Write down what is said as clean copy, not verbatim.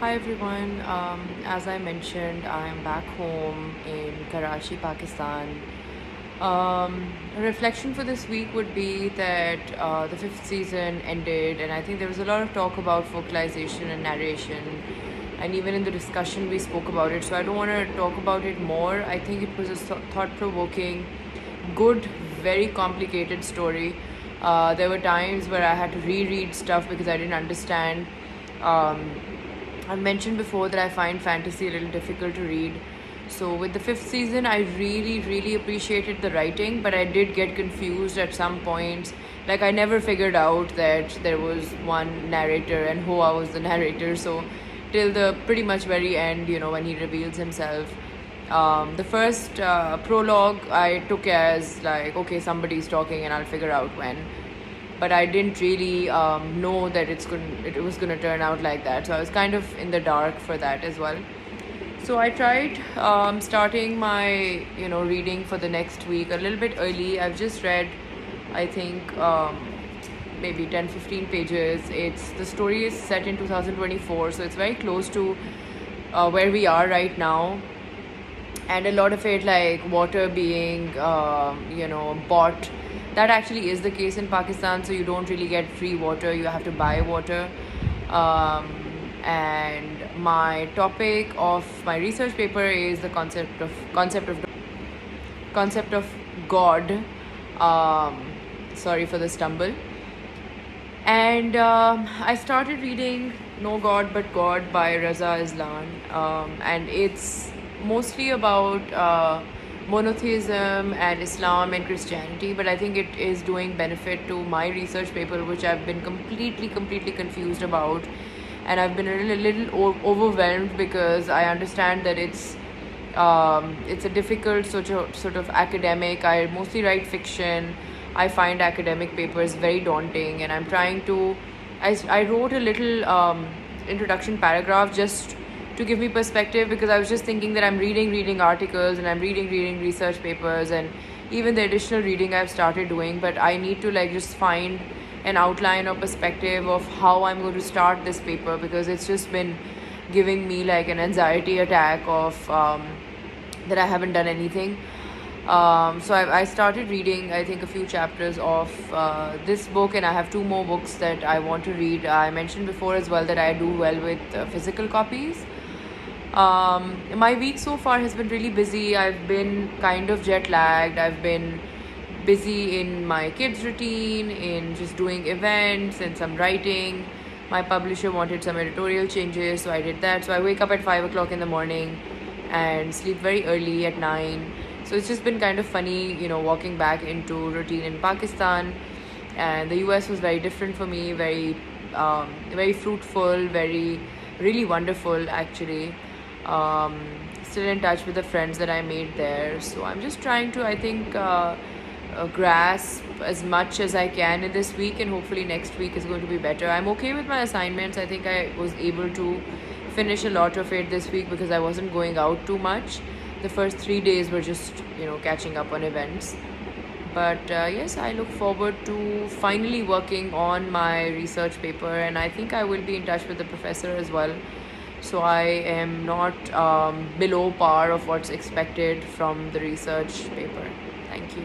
Hi everyone. As I mentioned, I am back home in Karachi, Pakistan. A reflection for this week would be that the fifth season ended, and I think there was a lot of talk about vocalization and narration, and even in the discussion we spoke about it. So I don't want to talk about it more. I think it was a thought-provoking, good, very complicated story. There were times where I had to reread stuff because I didn't understand. Um, I've mentioned before that I find fantasy a little difficult to read. So with the fifth season, I really appreciated the writing, but I did get confused at some points. Like I never figured out that there was one narrator and Hoa was the narrator. So till the pretty much very end, when he reveals himself. The first prologue I took as like, okay, somebody's talking and I'll figure out when, but I didn't really know that it was gonna turn out like that. So I was kind of in the dark for that as well. So I tried starting my reading for the next week a little bit early. I've just read, I think, maybe 10-15 pages. The story is set in 2024, so it's very close to where we are right now, and a lot of it like water being bought. That actually is the case in Pakistan, so you don't really get free water, you have to buy water. And my topic of my research paper is the concept of God. Sorry for the stumble. And I started reading No God But God by Raza Islan, and it's mostly about monotheism and Islam and Christianity, but I think it is doing benefit to my research paper, which I've been completely confused about, and I've been a little overwhelmed because I understand that it's a difficult sort of academic. I mostly write fiction. I find academic papers very daunting, and I'm trying to. I wrote a little introduction paragraph just to give me perspective, because I was just thinking that I'm reading articles and I'm reading research papers, and even the additional reading I've started doing, but I need to like just find an outline or perspective of how I'm going to start this paper, because it's just been giving me like an anxiety attack of that I haven't done anything. So I started reading, I think, a few chapters of this book, and I have two more books that I want to read. I mentioned before as well that I do well with physical copies. My week so far has been really busy. I've been kind of jet lagged. I've been busy in my kids' routine, in just doing events and some writing. My publisher wanted some editorial changes, so I did that. So I wake up at 5 o'clock in the morning and sleep very early at 9. So it's just been kind of funny, walking back into routine in Pakistan. And the US was very different for me, very fruitful, really wonderful actually. Still in touch with the friends that I made there. So I'm just trying to, I think, grasp as much as I can in this week, and hopefully next week is going to be better. I'm okay with my assignments. I think I was able to finish a lot of it this week because I wasn't going out too much. The first 3 days were just, catching up on events. But yes, I look forward to finally working on my research paper, and I think I will be in touch with the professor as well. So I am not below par of what's expected from the research paper. Thank you.